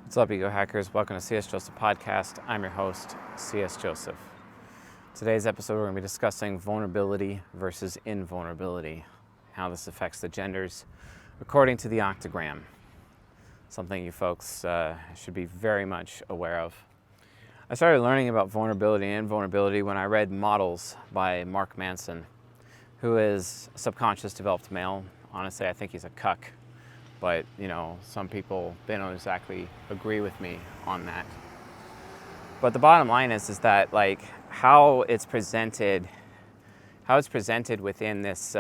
What's up, EgoHackers? Welcome to CS Joseph Podcast. I'm your host, CS Joseph. Today's episode, we're going to be discussing vulnerability versus invulnerability, how this affects the genders according to the Octagram. Something you folks should be very much aware of. I started learning about vulnerability and invulnerability when I read Models by Manson, who is a subconscious developed male. Honestly, I think he's a cuck. But, some people, they don't exactly agree with me on that. But the bottom line is that, how it's presented within this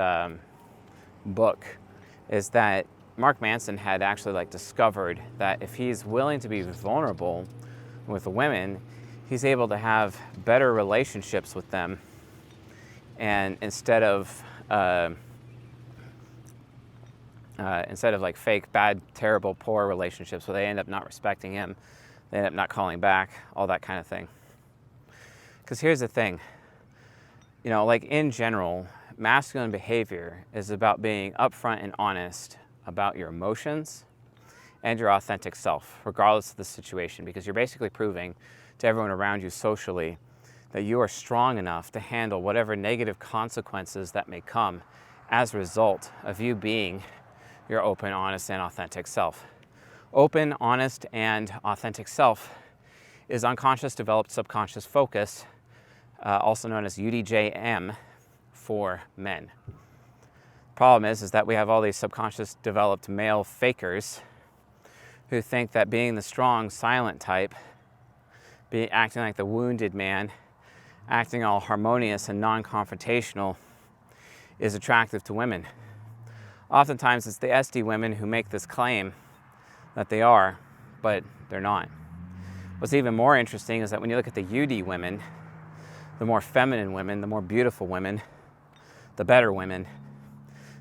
book is that Manson had actually, discovered that if he's willing to be vulnerable with women, he's able to have better relationships with them. And instead of fake, bad, terrible, poor relationships where they end up not respecting him, they end up not calling back, all that kind of thing. Because here's the thing, in general, masculine behavior is about being upfront and honest about your emotions and your authentic self, regardless of the situation, because you're basically proving to everyone around you socially that you are strong enough to handle whatever negative consequences that may come as a result of you being your open, honest, and authentic self. Open, honest, and authentic self is unconscious, developed, subconscious focus, also known as UDJM for men. Problem is that we have all these subconscious developed male fakers who think that being the strong, silent type, acting like the wounded man, acting all harmonious and non-confrontational is attractive to women. Oftentimes, it's the SD women who make this claim that they are, but they're not. What's even more interesting is that when you look at the UD women, the more feminine women, the more beautiful women, the better women,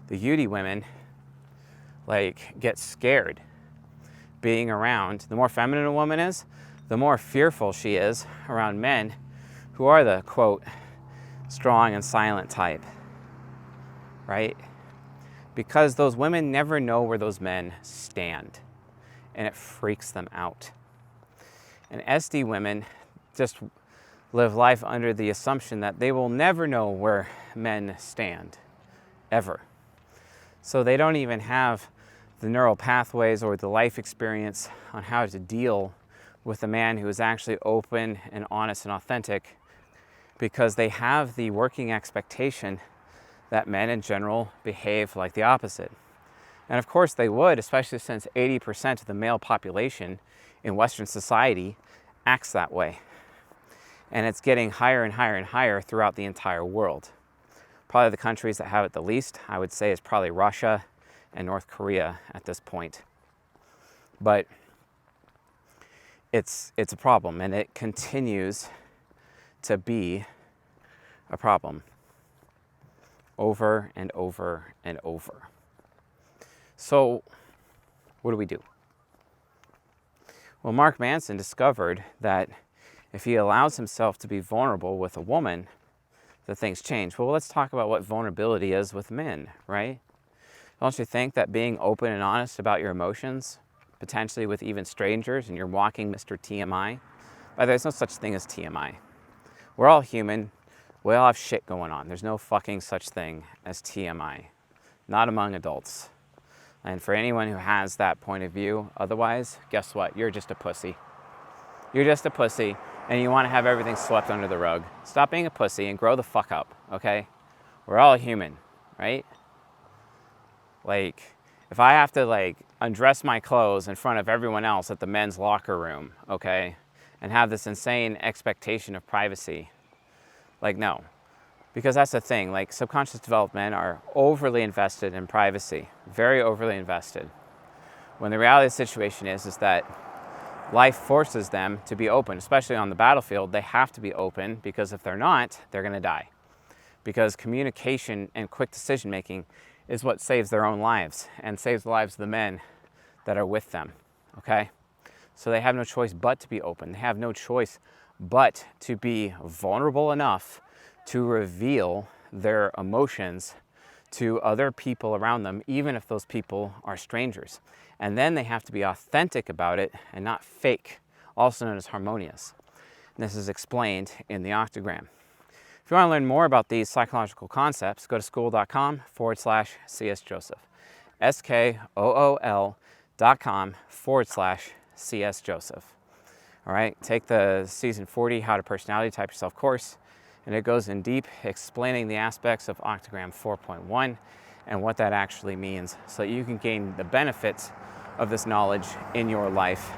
the UD women, get scared being around. The more feminine a woman is, the more fearful she is around men who are the, quote, strong and silent type, right? Because those women never know where those men stand, and it freaks them out. And SD women just live life under the assumption that they will never know where men stand, ever. So they don't even have the neural pathways or the life experience on how to deal with a man who is actually open and honest and authentic, because they have the working expectation that men in general behave like the opposite. And of course they would, especially since 80% of the male population in Western society acts that way. And it's getting higher and higher and higher throughout the entire world. Probably the countries that have it the least, I would say, is probably Russia and North Korea at this point. But it's a problem, and it continues to be a problem. Over and over and over. So, what do? Well, Manson discovered that if he allows himself to be vulnerable with a woman, that things change. Well, let's talk about what vulnerability is with men, right? Don't you think that being open and honest about your emotions, potentially with even strangers, and you're walking Mr. TMI? By the way, there's no such thing as TMI. We're all human. We all have shit going on. There's no fucking such thing as TMI. Not among adults. And for anyone who has that point of view, otherwise, guess what? You're just a pussy. You're just a pussy, and you want to have everything swept under the rug. Stop being a pussy and grow the fuck up, okay? We're all human, right? If I have to, undress my clothes in front of everyone else at the men's locker room, okay, and have this insane expectation of privacy, no. Because that's the thing, subconscious developed men are overly invested in privacy, very overly invested. When the reality of the situation is that life forces them to be open, especially on the battlefield. They have to be open, because if they're not, they're going to die. Because communication and quick decision making is what saves their own lives and saves the lives of the men that are with them, okay? So they have no choice but to be open. They have no choice but to be vulnerable enough to reveal their emotions to other people around them, even if those people are strangers. And then they have to be authentic about it and not fake, also known as harmonious. And this is explained in the Octagram. If you want to learn more about these psychological concepts, go to school.com/csjoseph. SKOOL.com/CSJoseph. All right, take the Season 40 How to Personality Type Yourself course, and it goes in deep explaining the aspects of Octagram 4.1 and what that actually means so that you can gain the benefits of this knowledge in your life,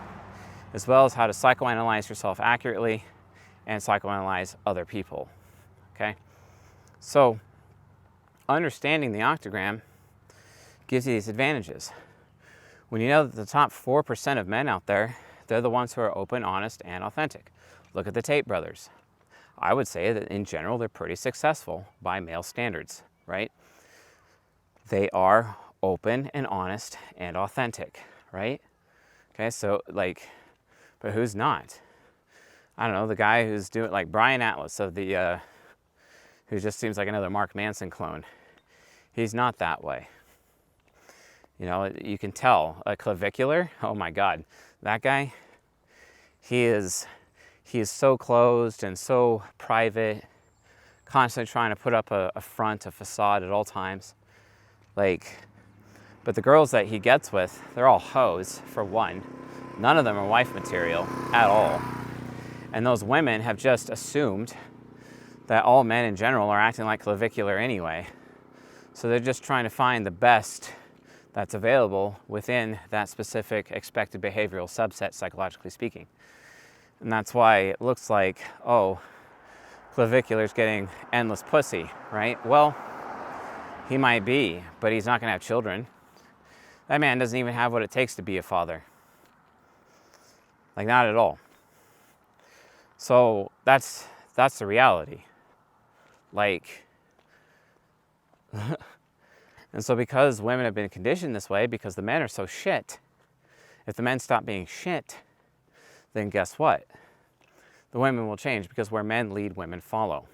as well as how to psychoanalyze yourself accurately and psychoanalyze other people. Okay? So, understanding the Octagram gives you these advantages. When you know that the top 4% of men out there, they're the ones who are open, honest, and authentic. Look at the Tate brothers. I would say that in general, they're pretty successful by male standards, right? They are open and honest and authentic, right? Okay, so but who's not? I don't know, the guy who's doing, like Brian Atlas of the, who just seems like another Mark Manson clone. He's not that way. You know, you can tell. A clavicular, oh my God, that guy, he is so closed and so private, constantly trying to put up a front, a facade at all times. But the girls that he gets with, they're all hoes, for one. None of them are wife material at all. And those women have just assumed that all men in general are acting like clavicular anyway. So they're just trying to find the best that's available within that specific expected behavioral subset, psychologically speaking. And that's why it looks like, oh, clavicular's getting endless pussy, right? Well, he might be, but he's not going to have children. That man doesn't even have what it takes to be a father. Not at all. So that's the reality. And so because women have been conditioned this way, because the men are so shit, if the men stop being shit, then guess what? The women will change, because where men lead, women follow.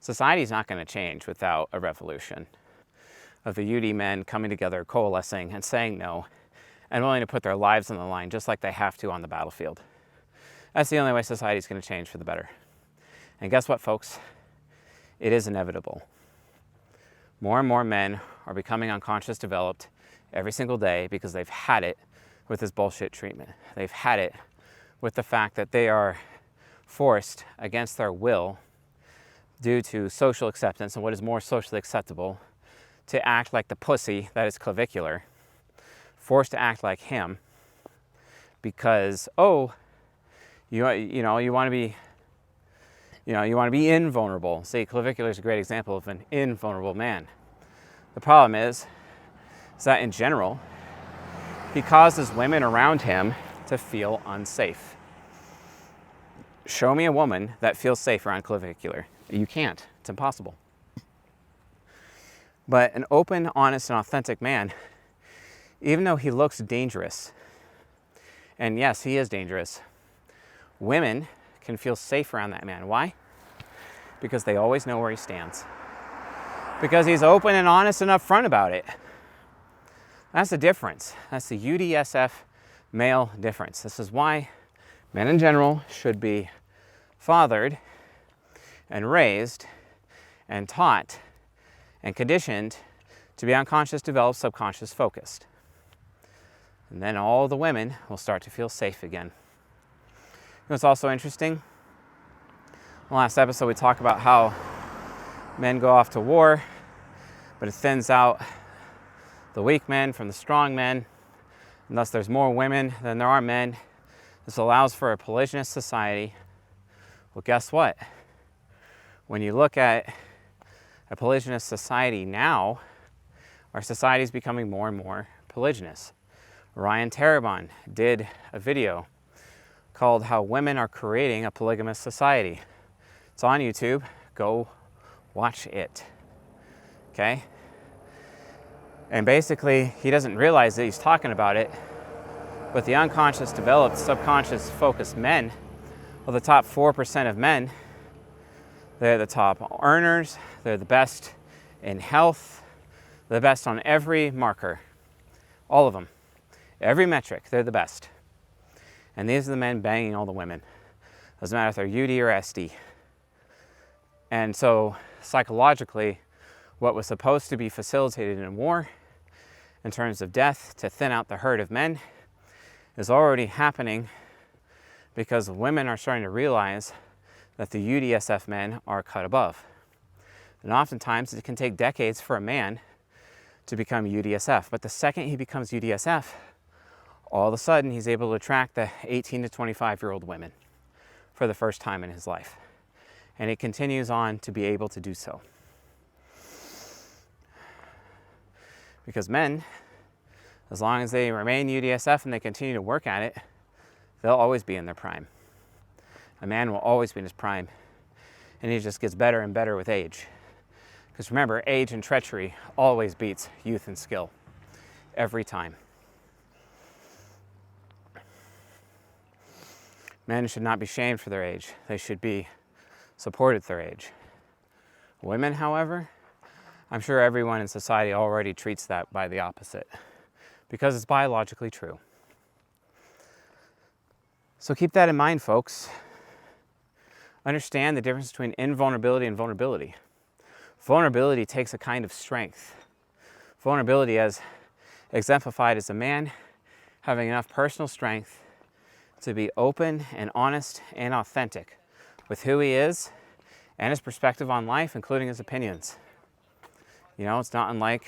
Society's not going to change without a revolution of the UD men coming together, coalescing, and saying no, and willing to put their lives on the line just like they have to on the battlefield. That's the only way society's going to change for the better. And guess what, folks? It is inevitable. More and more men are becoming unconscious developed every single day because they've had it with this bullshit treatment. They've had it with the fact that they are forced against their will due to social acceptance and what is more socially acceptable to act like the pussy that is clavicular, forced to act like him because, oh, you want to be invulnerable. See, clavicular is a great example of an invulnerable man. The problem is that in general, he causes women around him to feel unsafe. Show me a woman that feels safe around clavicular. You can't. It's impossible. But an open, honest, and authentic man, even though he looks dangerous, and yes, he is dangerous, women can feel safe around that man. Why? Because they always know where he stands. Because he's open and honest and upfront about it. That's the difference. That's the UDSF male difference. This is why men in general should be fathered and raised and taught and conditioned to be unconscious, developed, subconscious, focused. And then all the women will start to feel safe again. You know what's also interesting? In the last episode, we talked about how men go off to war, but it thins out the weak men from the strong men, and thus there's more women than there are men. This allows for a polygynous society. Well, guess what? When you look at a polygynous society now, our society is becoming more and more polygynous. Ryan Terabon did a video called How Women Are Creating a Polygamous Society. It's on YouTube. Go watch it. Okay? And basically, he doesn't realize that he's talking about it, but the unconscious, developed, subconscious, focused men, well, the top 4% of men, they're the top earners, they're the best in health, the best on every marker. All of them. Every metric, they're the best. And these are the men banging all the women. Doesn't matter if they're UD or SD. And so psychologically, what was supposed to be facilitated in war in terms of death to thin out the herd of men is already happening because women are starting to realize that the UDSF men are cut above. And oftentimes it can take decades for a man to become UDSF. But the second he becomes UDSF, all of a sudden he's able to attract the 18 to 25-year-old women for the first time in his life. And it continues on to be able to do so. Because men, as long as they remain UDSF and they continue to work at it, they'll always be in their prime. A man will always be in his prime, and he just gets better and better with age. Because remember, age and treachery always beats youth and skill, every time. Men should not be shamed for their age. They should be supported their age. Women, however, I'm sure everyone in society already treats that by the opposite, because it's biologically true. So keep that in mind, folks. Understand the difference between invulnerability and vulnerability. Vulnerability takes a kind of strength. Vulnerability, as exemplified as a man having enough personal strength to be open and honest and authentic with who he is and his perspective on life, including his opinions. You know, it's not unlike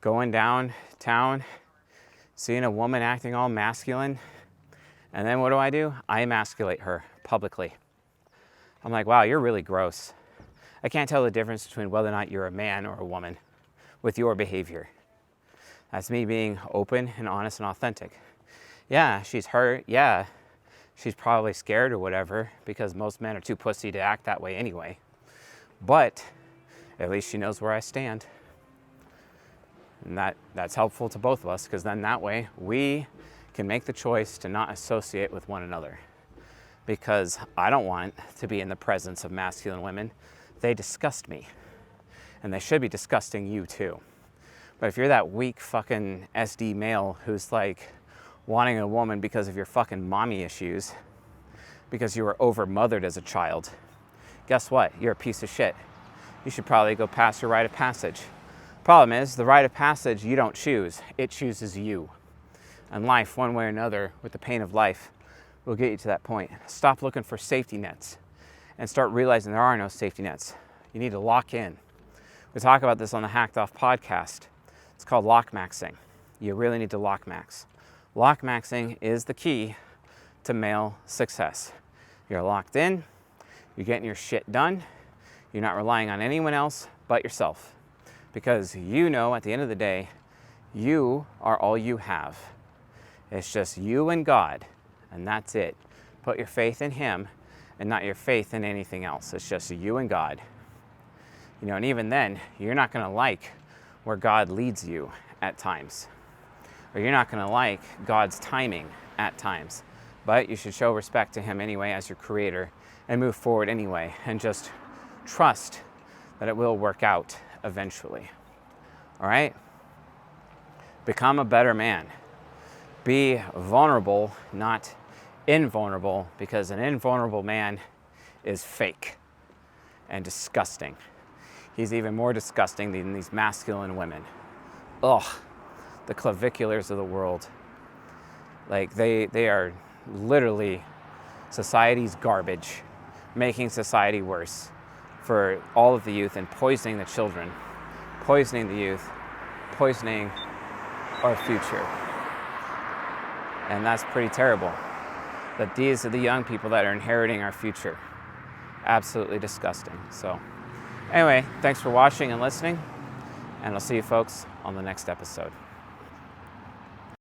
going downtown, seeing a woman acting all masculine, and then what do? I emasculate her publicly. I'm like, wow, you're really gross. I can't tell the difference between whether or not you're a man or a woman with your behavior. That's me being open and honest and authentic. Yeah, she's hurt. Yeah, she's probably scared or whatever, because most men are too pussy to act that way anyway. But at least she knows where I stand. And that's helpful to both of us, because then that way we can make the choice to not associate with one another. Because I don't want to be in the presence of masculine women. They disgust me. And they should be disgusting you too. But if you're that weak fucking SD male who's like wanting a woman because of your fucking mommy issues, because you were over-mothered as a child, guess what? You're a piece of shit. You should probably go past your rite of passage. Problem is, the rite of passage you don't choose. It chooses you. And life, one way or another, with the pain of life, will get you to that point. Stop looking for safety nets and start realizing there are no safety nets. You need to lock in. We talk about this on the Hacked Off podcast. It's called lock maxing. You really need to lock max. Lock maxing is the key to male success. You're locked in, you're getting your shit done, you're not relying on anyone else but yourself. Because you know at the end of the day, you are all you have. It's just you and God, and that's it. Put your faith in Him and not your faith in anything else. It's just you and God. You know, and even then, you're not gonna like where God leads you at times. Or you're not gonna like God's timing at times. But you should show respect to Him anyway as your creator and move forward anyway and just trust that it will work out eventually. All right? Become a better man. Be vulnerable, not invulnerable, because an invulnerable man is fake and disgusting. He's even more disgusting than these masculine women. Ugh, the claviculars of the world. Like they are literally society's garbage, making society worse for all of the youth and poisoning the children, poisoning the youth, poisoning our future. And that's pretty terrible. That these are the young people that are inheriting our future. Absolutely disgusting. So anyway, thanks for watching and listening, and I'll see you folks on the next episode.